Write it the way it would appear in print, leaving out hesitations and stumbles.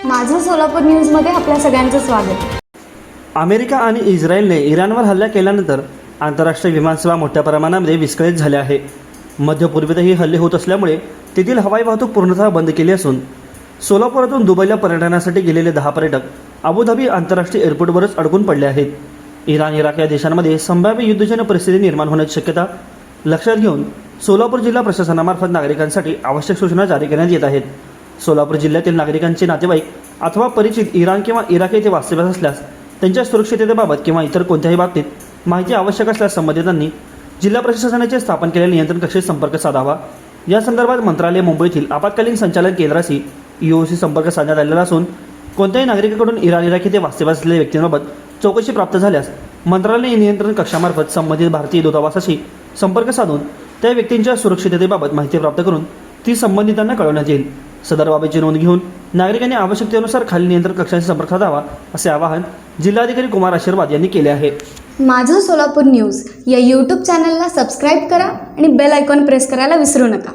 माझं सोलापूर न्यूजमध्ये आपल्या सगळ्यांचं स्वागत. अमेरिका आणि इस्रायलने इराणवर हल्ला केल्यानंतर आंतरराष्ट्रीय विमानसेवा मोठ्या प्रमाणामध्ये विस्कळीत झाल्या आहे. मध्य पूर्वेतही हल्ले होत असल्यामुळे तेथील हवाई वाहतूक पूर्णतः बंद केली असून सोलापुरातून दुबईला पर्यटनासाठी गेलेले 10 पर्यटक अबुधाबी आंतरराष्ट्रीय एअरपोर्टवरच अडकून पडले आहेत. इराण इराक या देशांमध्ये संभाव्य युद्धजन्य परिस्थिती निर्माण होण्याची शक्यता लक्षात घेऊन सोलापूर जिल्हा प्रशासनामार्फत नागरिकांसाठी आवश्यक सूचना जारी करण्यात येत आहेत. सोलापूर जिल्ह्यातील नागरिकांचे नातेवाईक अथवा परिचित इराण किंवा इराक येथे वास्तव्यास असल्यास त्यांच्या सुरक्षिततेबाबत किंवा इतर कोणत्याही बाबतीत माहिती आवश्यक असल्यास संबंधितांनी जिल्हा प्रशासनाचे स्थापन केलेल्या नियंत्रण कक्षाशी संपर्क साधावा. या संदर्भात मंत्रालय मुंबईतील आपत्कालीन संचालन केंद्राशी EOC संपर्क साधण्यात आलेला असून कोणत्याही नागरिकाकडून इराण इराक येथे वास्तव्यास असलेल्या व्यक्तींबाबत चौकशी प्राप्त झाल्यास मंत्रालय नियंत्रण कक्षामार्फत संबंधित भारतीय दूतावासाशी संपर्क साधून त्या व्यक्तींच्या सुरक्षिततेबाबत माहिती प्राप्त करून ती संबंधितांना कळवण्यात येईल. सदर बाबीची नोंद घेऊन नागरिकांनी आवश्यकतेनुसार खालील नियंत्रण कक्षाशी संपर्क साधावा असे आवाहन जिल्हाधिकारी कुमार आशीर्वाद यांनी केले आहे. माझं सोलापूर न्यूज या यूट्यूब चॅनलला सबस्क्राईब करा आणि बेल आयकॉन प्रेस करायला विसरू नका.